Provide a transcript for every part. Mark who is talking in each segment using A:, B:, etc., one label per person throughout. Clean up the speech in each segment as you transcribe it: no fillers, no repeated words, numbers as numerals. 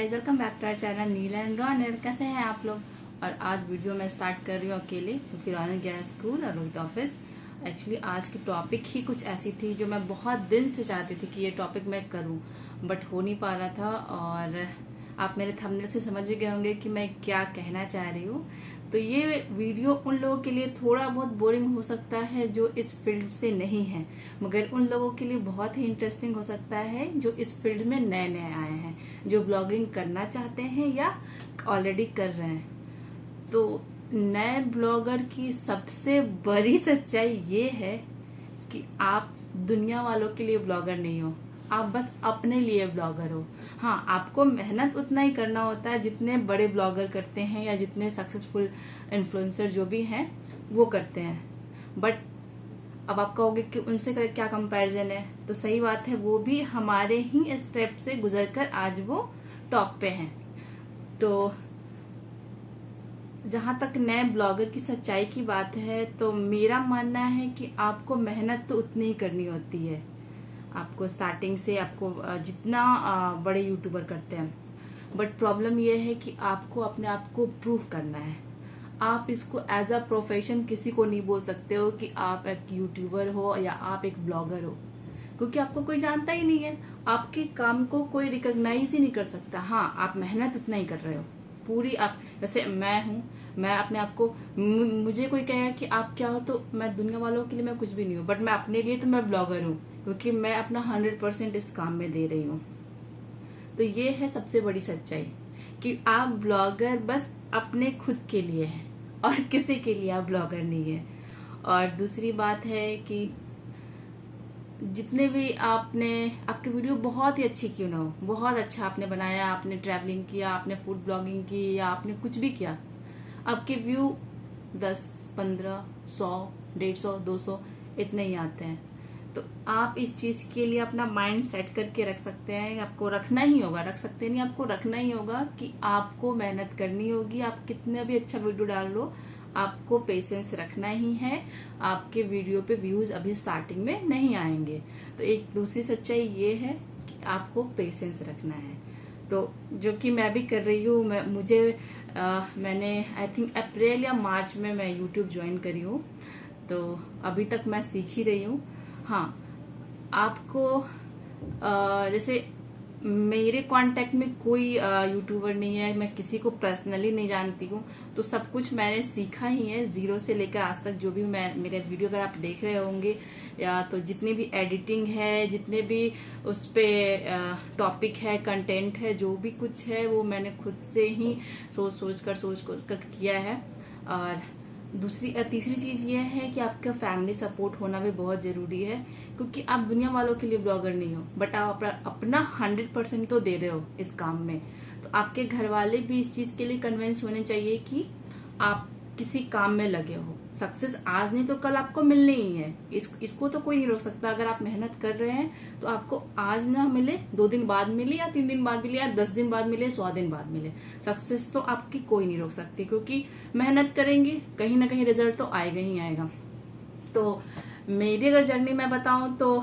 A: Guys, welcome back to our channel Neela and रॉनर। कैसे हैं आप लोग। और आज वीडियो मैं स्टार्ट कर रही हूँ अकेले, क्योंकि रॉनर गया है स्कूल और रोहित ऑफिस। एक्चुअली आज की टॉपिक ही कुछ ऐसी थी जो मैं बहुत दिन से चाहती थी कि ये टॉपिक मैं करूँ, बट हो नहीं पा रहा था। और आप मेरे थंबनेल से समझ भी गए होंगे कि मैं क्या कहना चाह रही हूँ। तो ये वीडियो उन लोगों के लिए थोड़ा बहुत बोरिंग हो सकता है जो इस फील्ड से नहीं है, मगर उन लोगों के लिए बहुत ही इंटरेस्टिंग हो सकता है जो इस फील्ड में नए नए आए हैं, जो ब्लॉगिंग करना चाहते हैं या ऑलरेडी कर रहे हैं। तो नए ब्लॉगर की सबसे बड़ी सच्चाई ये है कि आप दुनिया वालों के लिए ब्लॉगर नहीं हो, आप बस अपने लिए ब्लॉगर हो। हाँ, आपको मेहनत उतना ही करना होता है जितने बड़े ब्लॉगर करते हैं या जितने सक्सेसफुल इन्फ्लुएंसर जो भी हैं वो करते हैं। बट अब आप कहोगे कि उनसे क्या कंपैरिजन है, तो सही बात है, वो भी हमारे ही स्टेप से गुजरकर आज वो टॉप पे हैं। तो जहां तक नए ब्लॉगर की सच्चाई की बात है, तो मेरा मानना है कि आपको मेहनत तो उतनी ही करनी होती है। आपको स्टार्टिंग से आपको जितना बड़े यूट्यूबर करते हैं, बट प्रॉब्लम यह है कि आपको अपने आप को प्रूव करना है। आप इसको एज अ प्रोफेशन किसी को नहीं बोल सकते हो कि आप एक यूट्यूबर हो या आप एक ब्लॉगर हो, क्योंकि आपको कोई जानता ही नहीं है। आपके काम को कोई रिकॉग्नाइज ही नहीं कर सकता। हाँ, आप मेहनत उतना ही कर रहे हो पूरी। आप जैसे मैं हूँ, मैं अपने आप को मुझे कोई कहेगा कि आप क्या हो, तो मैं दुनिया वालों के लिए मैं कुछ भी नहीं हूँ, बट मैं अपने लिए तो मैं ब्लॉगर हूँ, क्योंकि मैं अपना 100% इस काम में दे रही हूँ। तो ये है सबसे बड़ी सच्चाई कि आप ब्लॉगर बस अपने खुद के लिए हैं और किसी के लिए आप ब्लॉगर नहीं है। और दूसरी बात है कि जितने भी आपकी वीडियो बहुत ही अच्छी क्यों ना हो, बहुत अच्छा आपने बनाया, आपने ट्रैवलिंग किया, आपने फूड ब्लॉगिंग की या आपने कुछ भी किया, आपके व्यू 10, 15, 100, 150, 200 इतने ही आते हैं। तो आप इस चीज के लिए अपना माइंड सेट करके रख सकते हैं, आपको रखना ही होगा, रख सकते नहीं, आपको रखना ही होगा कि आपको मेहनत करनी होगी। आप कितना भी अच्छा वीडियो डाल लो, आपको पेशेंस रखना ही है। आपके वीडियो पे व्यूज अभी स्टार्टिंग में नहीं आएंगे। तो एक दूसरी सच्चाई ये है कि आपको पेशेंस रखना है, तो जो कि मैं भी कर रही हूँ। मैंने आई थिंक अप्रैल या मार्च में मैं यूट्यूब ज्वाइन करी हूँ, तो अभी तक मैं सीख ही रही हूँ। हाँ, आपको जैसे मेरे कांटेक्ट में कोई यूट्यूबर नहीं है, मैं किसी को पर्सनली नहीं जानती हूँ, तो सब कुछ मैंने सीखा ही है जीरो से लेकर आज तक। जो भी मेरे वीडियो अगर आप देख रहे होंगे, या तो जितनी भी एडिटिंग है, जितने भी उस पे टॉपिक है, कंटेंट है, जो भी कुछ है वो मैंने खुद से ही सोच कर किया है। और तीसरी चीज ये है कि आपका फैमिली सपोर्ट होना भी बहुत जरूरी है, क्योंकि आप दुनिया वालों के लिए ब्लॉगर नहीं हो, बट आप अपना 100% तो दे रहे हो इस काम में। तो आपके घर वाले भी इस चीज के लिए कन्विंस होने चाहिए कि आप किसी काम में लगे हो। सक्सेस आज नहीं तो कल आपको मिलनी ही है, इसको तो कोई नहीं रोक सकता। अगर आप मेहनत कर रहे हैं तो आपको आज ना मिले, 2 दिन बाद मिले या 3 दिन बाद मिले या 10 दिन बाद मिले, 100 दिन बाद मिले, सक्सेस तो आपकी कोई नहीं रोक सकती, क्योंकि मेहनत करेंगे कहीं ना कहीं रिजल्ट तो आएगा ही आएगा। तो मेरी अगर जर्नी मैं बताऊं, तो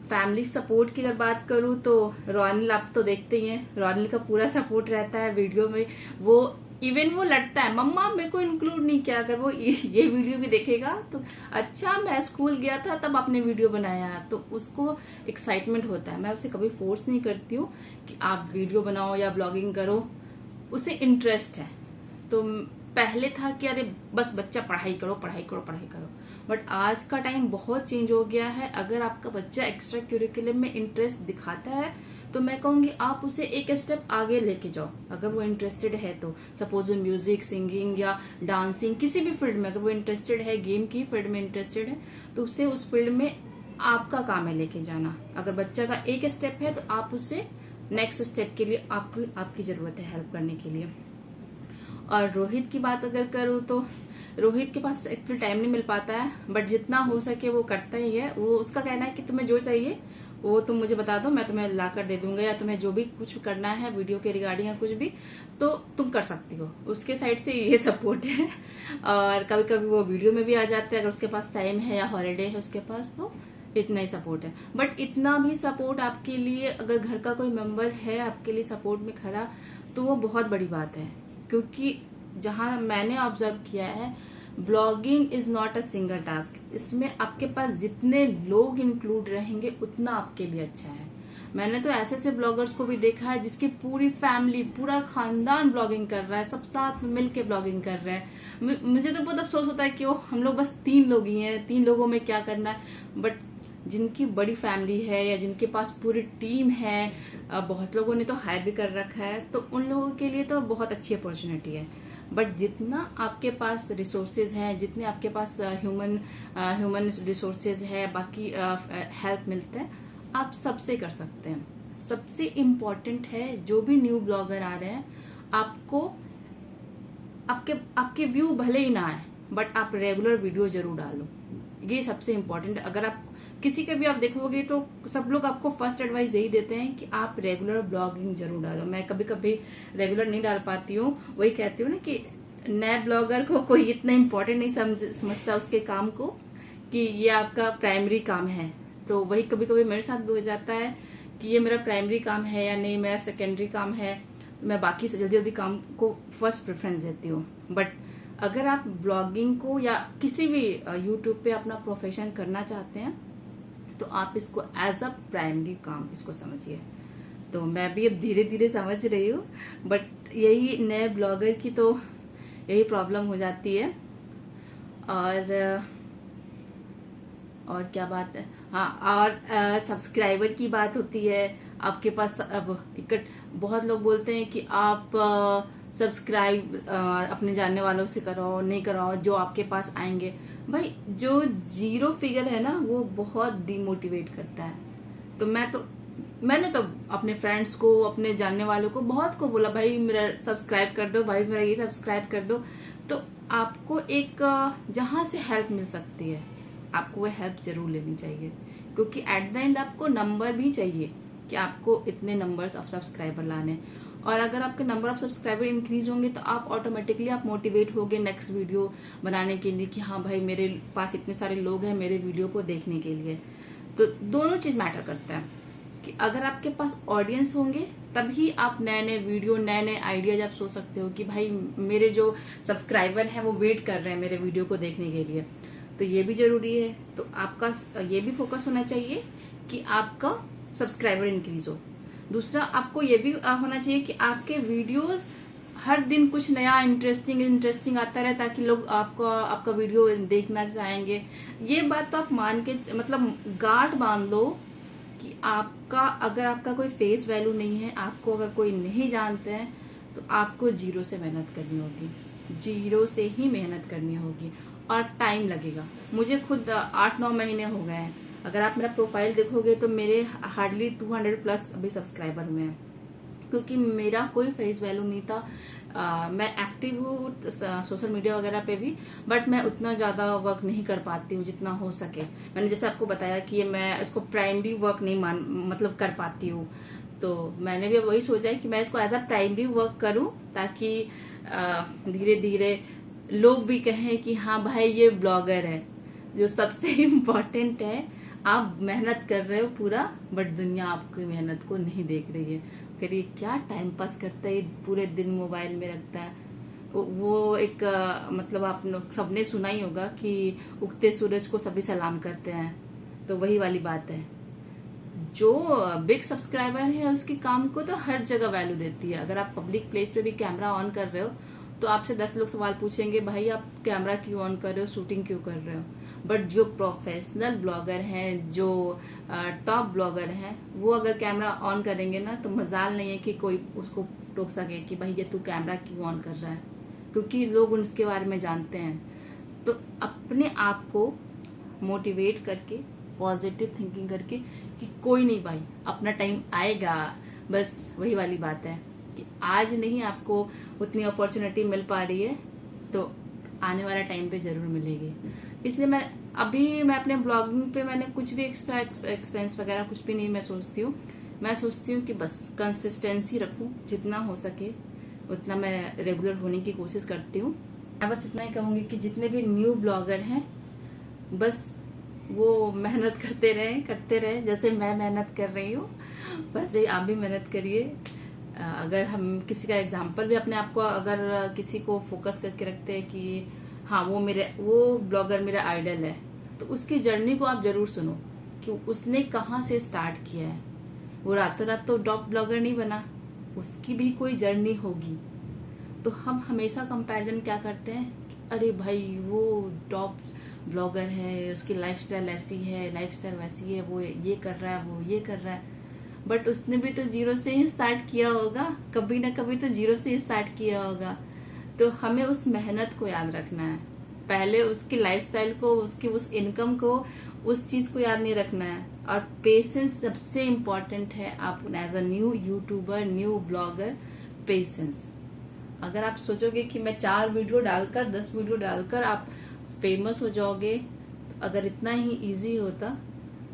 A: फैमिली सपोर्ट की अगर बात करूं तो रॉनिल आप तो देखते ही हैं, रॉनिल का पूरा सपोर्ट रहता है वीडियो में। वो इवन वो लड़ता है, मम्मा मेरे को इंक्लूड नहीं किया। अगर वो ये वीडियो भी देखेगा तो अच्छा मैं स्कूल गया था तब आपने वीडियो बनाया, तो उसको एक्साइटमेंट होता है। मैं उसे कभी फोर्स नहीं करती हूँ कि आप वीडियो बनाओ या ब्लॉगिंग करो, उसे इंटरेस्ट है। तो पहले था कि अरे बस बच्चा पढ़ाई करो पढ़ाई करो पढ़ाई करो, बट आज का टाइम बहुत चेंज हो गया है। अगर आपका बच्चा एक्स्ट्रा करिकुलम में इंटरेस्ट दिखाता है तो मैं कहूंगी आप उसे एक स्टेप आगे लेके जाओ। अगर वो इंटरेस्टेड है तो सपोज म्यूजिक, सिंगिंग या डांसिंग, किसी भी फील्ड में अगर वो इंटरेस्टेड है, गेम की फील्ड में इंटरेस्टेड है, तो उसे उस फील्ड में आपका काम है लेके जाना। अगर बच्चा का एक स्टेप है तो आप उसे नेक्स्ट स्टेप के लिए आपकी जरूरत है हेल्प करने के लिए। और रोहित की बात अगर करूँ तो रोहित के पास एक्चुअली टाइम नहीं मिल पाता है, बट जितना हो सके वो करता ही है। वो उसका कहना है कि तुम्हें जो चाहिए वो तुम मुझे बता दो, मैं तुम्हें ला कर दे दूंगा, या तुम्हें जो भी कुछ करना है वीडियो के रिगार्डिंग या कुछ भी तो तुम कर सकती हो। उसके साइड से ये सपोर्ट है। और कभी कभी वो वीडियो में भी आ जाते हैं अगर उसके पास टाइम है या हॉलीडे है उसके पास, तो इतना ही सपोर्ट है। बट इतना भी सपोर्ट आपके लिए, अगर घर का कोई मेंबर है आपके लिए सपोर्ट में खड़ा, तो वो बहुत बड़ी बात है। क्योंकि जहां मैंने ऑब्जर्व किया है, blogging is not a single task. इसमें आपके पास जितने लोग इंक्लूड रहेंगे उतना आपके लिए अच्छा है। मैंने तो ऐसे ऐसे ब्लॉगर्स को भी देखा है जिसकी पूरी फैमिली, पूरा खानदान ब्लॉगिंग कर रहा है, सब साथ में मिलके ब्लॉगिंग कर रहे हैं। मुझे तो बहुत अफसोस होता है कि वो हम लोग बस 3 लोग ही हैं, 3 लोगों में क्या करना है। बट जिनकी बड़ी फैमिली है या जिनके पास पूरी टीम है, बहुत लोगों ने तो हायर भी कर रखा है, तो उन लोगों के लिए तो बहुत अच्छी अपॉर्चुनिटी है। बट जितना आपके पास रिसोर्सेज हैं, जितने आपके पास ह्यूमन रिसोर्सेज है, बाकी हेल्प मिलते हैं, आप सबसे कर सकते हैं। सबसे इम्पोर्टेंट है, जो भी न्यू ब्लॉगर आ रहे हैं, आपको आपके व्यू भले ही ना आए, बट आप रेगुलर वीडियो जरूर डालो। ये सबसे इम्पोर्टेंट है। अगर आप किसी का भी आप देखोगे तो सब लोग आपको फर्स्ट एडवाइस यही देते हैं कि आप रेगुलर ब्लॉगिंग जरूर डालो। मैं कभी कभी रेगुलर नहीं डाल पाती हूँ, वही कहती हूँ ना कि नए ब्लॉगर को कोई इतना इम्पोर्टेंट नहीं समझता उसके काम को, कि ये आपका प्राइमरी काम है। तो वही कभी कभी मेरे साथ भी हो जाता है कि ये मेरा प्राइमरी काम है या नहीं, मेरा सेकेंडरी काम है। मैं बाकी से जल्दी जल्दी काम को फर्स्ट प्रेफरेंस देती हूँ। बट अगर आप ब्लॉगिंग को या किसी भी यूट्यूब पे अपना प्रोफेशन करना चाहते हैं, तो आप इसको एज अ प्राइमरी काम इसको समझिए। तो मैं भी अब धीरे धीरे समझ रही हूँ, बट यही नए ब्लॉगर की तो यही प्रॉब्लम हो जाती है। और क्या बात है, हाँ, और सब्सक्राइबर की बात होती है। आपके पास अब बहुत लोग बोलते हैं कि आप सब्सक्राइब अपने जानने वालों से कराओ, नहीं कराओ, जो आपके पास आएंगे। भाई, जो 0 फिगर है ना, वो बहुत डिमोटिवेट करता है। तो मैंने तो अपने फ्रेंड्स को, अपने जानने वालों को, बहुत को बोला, भाई मेरा सब्सक्राइब कर दो, भाई मेरा ये सब्सक्राइब कर दो। तो आपको एक जहां से हेल्प मिल सकती है, आपको वो हेल्प जरूर लेनी चाहिए। क्योंकि एट द एंड आपको नंबर भी चाहिए कि आपको इतने नंबर्स ऑफ सब्सक्राइबर लाने। और अगर आपके नंबर ऑफ सब्सक्राइबर इंक्रीज होंगे तो आप ऑटोमेटिकली आप मोटिवेट होगे नेक्स्ट वीडियो बनाने के लिए कि हाँ भाई, मेरे पास इतने सारे लोग हैं मेरे वीडियो को देखने के लिए। तो दोनों चीज मैटर करता है कि अगर आपके पास ऑडियंस होंगे तभी आप नए नए वीडियो, नए नए आइडियाज आप सोच सकते हो कि भाई मेरे जो सब्सक्राइबर हैं वो वेट कर रहे हैं मेरे वीडियो को देखने के लिए। तो ये भी जरूरी है। तो आपका ये भी फोकस होना चाहिए कि आपका सब्सक्राइबर इंक्रीज हो। दूसरा, आपको ये भी होना चाहिए कि आपके वीडियोस हर दिन कुछ नया इंटरेस्टिंग आता रहे, ताकि लोग आपका वीडियो देखना चाहेंगे। ये बात तो आप मान के, मतलब गांठ बांध लो कि अगर आपका कोई फेस वैल्यू नहीं है, आपको अगर कोई नहीं जानते हैं, तो आपको 0 से मेहनत करनी होगी। 0 से ही मेहनत करनी होगी और टाइम लगेगा। मुझे खुद 8-9 महीने हो गए हैं। अगर आप मेरा प्रोफाइल देखोगे तो मेरे हार्डली 200 प्लस अभी सब्सक्राइबर हुए हैं, क्योंकि मेरा कोई फेस वैल्यू नहीं था। मैं एक्टिव हूँ सोशल मीडिया वगैरह पे भी, बट मैं उतना ज्यादा वर्क नहीं कर पाती हूँ जितना हो सके। मैंने जैसे आपको बताया कि मैं इसको प्राइमरी वर्क नहीं मतलब कर पाती हूँ। तो मैंने भी वही सोचा है कि मैं इसको एज अ प्राइमरी वर्क करूँ, ताकि धीरे धीरे लोग भी कहें कि हाँ भाई ये ब्लॉगर है। जो सबसे इम्पोर्टेंट है, आप मेहनत कर रहे हो पूरा, बट दुनिया आपकी मेहनत को नहीं देख रही है। फिर ये क्या टाइम पास करता है, पूरे दिन मोबाइल में रखता है। वो एक मतलब आप लोग सबने सुना ही होगा कि उगते सूरज को सभी सलाम करते हैं। तो वही वाली बात है। जो बिग सब्सक्राइबर है उसके काम को तो हर जगह वैल्यू देती है। अगर आप पब्लिक प्लेस पे भी कैमरा ऑन कर रहे हो तो आपसे 10 लोग सवाल पूछेंगे, भाई आप कैमरा क्यों ऑन कर रहे हो, शूटिंग क्यों कर रहे हो। बट जो प्रोफेशनल ब्लॉगर हैं, जो टॉप ब्लॉगर हैं, वो अगर कैमरा ऑन करेंगे ना, तो मजाल नहीं है कि कोई उसको टोक सके कि भाई ये तू कैमरा क्यों ऑन कर रहा है, क्योंकि लोग उसके बारे में जानते हैं। तो अपने आप को मोटिवेट करके, पॉजिटिव थिंकिंग करके कि कोई नहीं भाई, अपना टाइम आएगा। बस वही वाली बात है कि आज नहीं आपको उतनी अपॉर्चुनिटी मिल पा रही है, तो आने वाला टाइम पे जरूर मिलेगी। इसलिए मैं अपने ब्लॉगिंग पे मैंने कुछ भी एक्स्ट्रा एक्सपेंस वगैरह कुछ भी नहीं मैं सोचती हूँ कि बस कंसिस्टेंसी रखूँ, जितना हो सके उतना मैं रेगुलर होने की कोशिश करती हूँ। मैं बस इतना ही कहूँगी कि जितने भी न्यू ब्लॉगर हैं, बस वो मेहनत करते रहे जैसे मैं मेहनत कर रही हूँ, वैसे ही आप भी मेहनत करिए। अगर हम किसी का एग्जाम्पल भी अपने आप को, अगर किसी को फोकस करके रखते हैं कि हाँ वो ब्लॉगर मेरा आइडल है, तो उसकी जर्नी को आप जरूर सुनो कि उसने कहाँ से स्टार्ट किया है। वो रातों रात तो टॉप ब्लॉगर नहीं बना, उसकी भी कोई जर्नी होगी। तो हम हमेशा कंपैरिजन क्या करते हैं कि अरे भाई वो टॉप ब्लॉगर है, उसकी लाइफस्टाइल ऐसी है, लाइफस्टाइल वैसी है, वो ये कर रहा है, वो ये कर रहा है। बट उसने भी तो जीरो से ही स्टार्ट किया होगा, कभी ना कभी तो जीरो से ही स्टार्ट किया होगा। तो हमें उस मेहनत को याद रखना है, पहले उसकी लाइफस्टाइल को, उसकी उस इनकम को, उस चीज को याद नहीं रखना है। और पेशेंस सबसे इम्पोर्टेंट है। आप as a new YouTuber, new blogger, patience. अगर आप सोचोगे कि मैं 4 वीडियो डालकर, 10 वीडियो डालकर आप फेमस हो जाओगे, तो अगर इतना ही इजी होता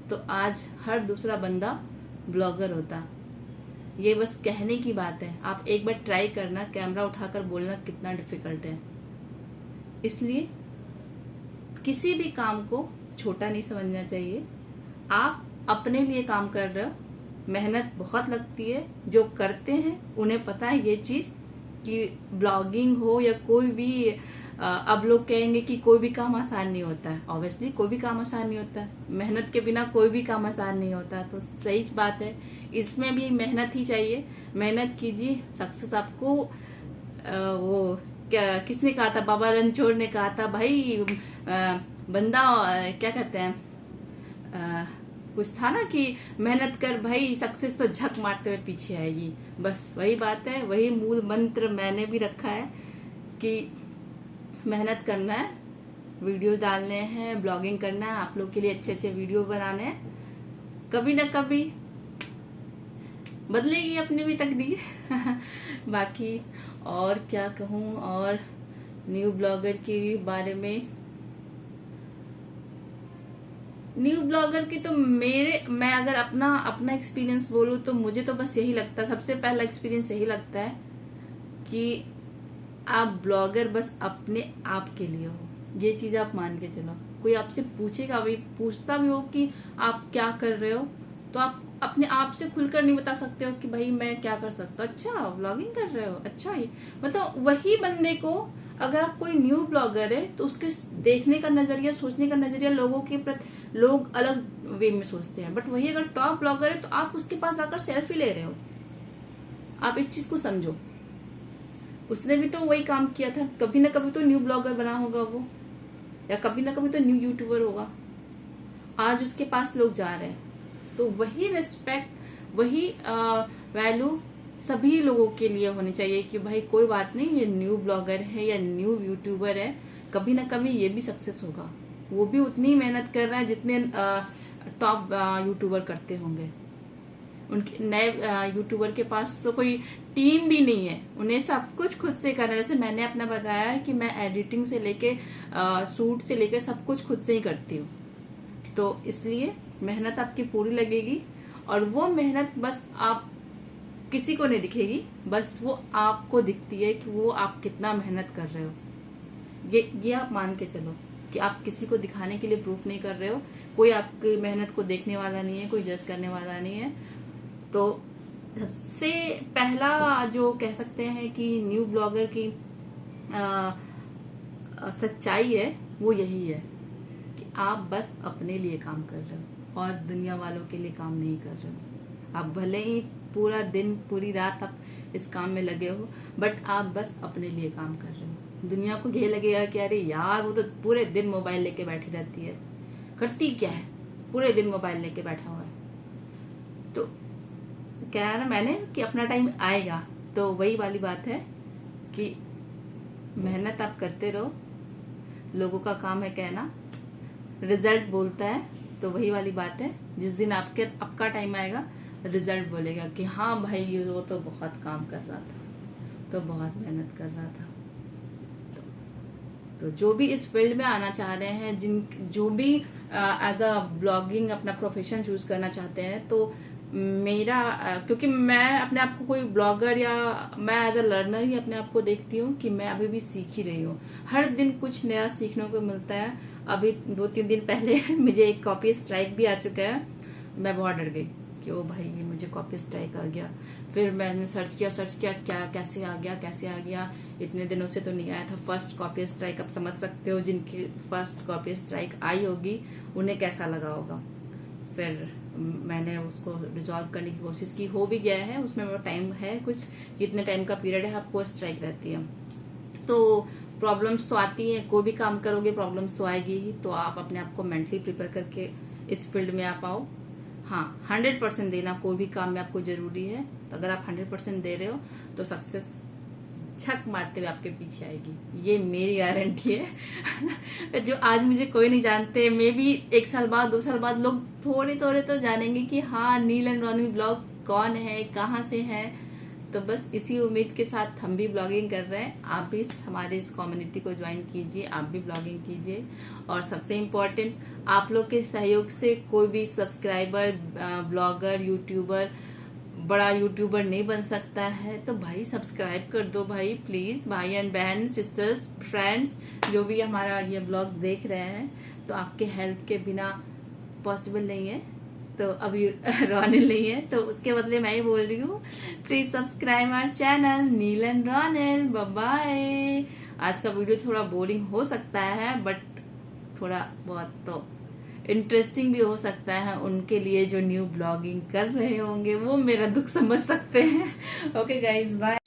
A: तो आज हर दूसरा बंदा ब्लॉगर होता। ये बस कहने की बात है। आप एक बार ट्राई करना, कैमरा उठाकर बोलना कितना डिफिकल्ट है। इसलिए किसी भी काम को छोटा नहीं समझना चाहिए। आप अपने लिए काम कर रहे हो, मेहनत बहुत लगती है। जो करते हैं उन्हें पता है ये चीज कि ब्लॉगिंग हो या कोई भी अब लोग कहेंगे कि कोई भी काम आसान नहीं होता है। ऑब्वियसली कोई भी काम आसान नहीं होता है, मेहनत के बिना कोई भी काम आसान नहीं होता। तो सही बात है, इसमें भी मेहनत ही चाहिए। मेहनत कीजिए, सक्सेस आपको वो क्या किसने कहा था, बाबा रणछोड़ ने कहा था भाई, बंदा क्या कहते हैं, कुछ था ना कि मेहनत कर भाई, सक्सेस तो झक मारते हुए पीछे आएगी। बस वही बात है, वही मूल मंत्र मैंने भी रखा है कि मेहनत करना है, वीडियो डालने हैं, ब्लॉगिंग करना है, आप लोग के लिए अच्छे अच्छे वीडियो बनाने हैं। कभी ना कभी बदलेगी अपनी भी तकदीर। बाकी और क्या कहूँ, और न्यू ब्लॉगर के बारे में, न्यू ब्लॉगर की तो मैं अगर अपना एक्सपीरियंस बोलूँ तो मुझे तो बस यही लगता है, सबसे पहला एक्सपीरियंस यही लगता है कि आप ब्लॉगर बस अपने आप के लिए हो। ये चीज आप मान के चलो। कोई आपसे पूछेगा भी, पूछता भी हो कि आप क्या कर रहे हो, तो आप अपने आप से खुलकर नहीं बता सकते हो कि भाई मैं क्या कर सकता हूँ। अच्छा ब्लॉगिंग कर रहे हो, अच्छा ये मतलब वही बंदे को, अगर आप कोई न्यू ब्लॉगर है तो उसके देखने का नजरिया, सोचने का नजरिया लोगों के प्रति, लोग अलग वे में सोचते हैं। बट वही अगर टॉप ब्लॉगर है तो आप उसके पास जाकर सेल्फी ले रहे हो। आप इस चीज को समझो, उसने भी तो वही काम किया था, कभी ना कभी तो न्यू ब्लॉगर बना होगा वो, या कभी ना कभी तो न्यू यूट्यूबर होगा। आज उसके पास लोग जा रहे हैं, तो वही रिस्पेक्ट, वही वैल्यू सभी लोगों के लिए होनी चाहिए कि भाई कोई बात नहीं, ये न्यू ब्लॉगर है या न्यू यूट्यूबर है, कभी ना कभी ये भी सक्सेस होगा। वो भी उतनी मेहनत कर रहा है जितने टॉप यूट्यूबर करते होंगे। उनके नए यूट्यूबर के पास तो कोई टीम भी नहीं है, उन्हें सब कुछ खुद से करना है। जैसे मैंने अपना बताया कि मैं एडिटिंग से लेके शूट से लेके सब कुछ खुद से ही करती हूँ। तो इसलिए मेहनत आपकी पूरी लगेगी, और वो मेहनत बस आप किसी को नहीं दिखेगी, बस वो आपको दिखती है कि वो आप कितना मेहनत कर रहे हो। ये आप मान के चलो कि आप किसी को दिखाने के लिए प्रूफ नहीं कर रहे हो। कोई आपकी मेहनत को देखने वाला नहीं है, कोई जज करने वाला नहीं है। तो सबसे पहला जो कह सकते हैं कि न्यू ब्लॉगर की सच्चाई है वो यही है कि आप बस अपने लिए काम कर रहे हो और दुनिया वालों के लिए काम नहीं कर रहे हो। आप भले ही पूरा दिन पूरी रात आप इस काम में लगे हो, बट आप बस अपने लिए काम कर रहे हो। दुनिया को ये लगेगा कि अरे यार वो तो पूरे दिन मोबाइल लेके बैठी रहती है, करती क्या है, पूरे दिन मोबाइल लेके बैठा हुआ है। तो कह रहा मैंने कि अपना टाइम आएगा। तो वही वाली बात है कि मेहनत आप करते रहो, लोगों का काम है कहना, रिजल्ट बोलता है। तो वही वाली बात है, जिस दिन आपका टाइम आएगा रिजल्ट बोलेगा कि हाँ भाई वो तो बहुत काम कर रहा था, तो बहुत मेहनत कर रहा था। तो जो भी इस फील्ड में आना चाह रहे हैं, जो भी एज अ ब्लॉगिंग अपना प्रोफेशन चूज करना चाहते हैं, तो मेरा क्योंकि मैं अपने आप को कोई ब्लॉगर या मैं एज अ लर्नर ही अपने आप को देखती हूँ कि मैं अभी भी सीख ही रही हूँ। हर दिन कुछ नया सीखने को मिलता है। अभी 2-3 दिन पहले मुझे एक कॉपी स्ट्राइक भी आ चुका है। मैं बहुत डर गई कि ओ भाई ये मुझे कॉपी स्ट्राइक आ गया। फिर मैंने सर्च किया क्या कैसे आ गया। इतने दिनों से तो नहीं आया था फर्स्ट कॉपी स्ट्राइक। अब समझ सकते हो जिनकी फर्स्ट कॉपी स्ट्राइक आई होगी उन्हें कैसा लगा होगा। फिर मैंने उसको रिजॉल्व करने की कोशिश की, हो भी गया है। उसमें वो टाइम है कुछ, कितने टाइम का पीरियड है आपको स्ट्राइक रहती है। तो प्रॉब्लम्स तो आती हैं, कोई भी काम करोगे प्रॉब्लम्स तो आएगी ही। तो आप अपने आप को मेंटली प्रिपेयर करके इस फील्ड में आप आओ। हाँ, 100% देना कोई भी काम में आपको जरूरी है। तो अगर आप 100% दे रहे हो तो सक्सेस छक मारते हुए आपके पीछे आएगी, ये मेरी गारंटी है। जो आज मुझे कोई नहीं जानते, मे भी 1 साल बाद 2 साल बाद लोग थोड़े थोड़े तो जानेंगे कि हाँ नील एंड रोनी ब्लॉग कौन है, कहाँ से है। तो बस इसी उम्मीद के साथ हम भी ब्लॉगिंग कर रहे हैं। आप भी हमारे इस कम्युनिटी को ज्वाइन कीजिए, आप भी ब्लॉगिंग कीजिए। और सबसे इम्पोर्टेंट, आप लोग के सहयोग से कोई भी सब्सक्राइबर, ब्लॉगर, यूट्यूबर, बड़ा यूट्यूबर नहीं बन सकता है। तो भाई सब्सक्राइब कर दो भाई प्लीज। भाई एंड बहन, सिस्टर्स, फ्रेंड्स, जो भी हमारा ये ब्लॉग देख रहे हैं, तो आपके हेल्प के बिना पॉसिबल नहीं है। तो अभी रोनिल नहीं है तो उसके बदले मैं ही बोल रही हूँ, please subscribe our channel Neel and Ronil. Bye bye. आज का वीडियो थोड़ा बोरिंग हो सकता है बट थोड़ा बहुत तो इंटरेस्टिंग भी हो सकता है उनके लिए जो न्यू ब्लॉगिंग कर रहे होंगे, वो मेरा दुख समझ सकते हैं। Okay guys, bye.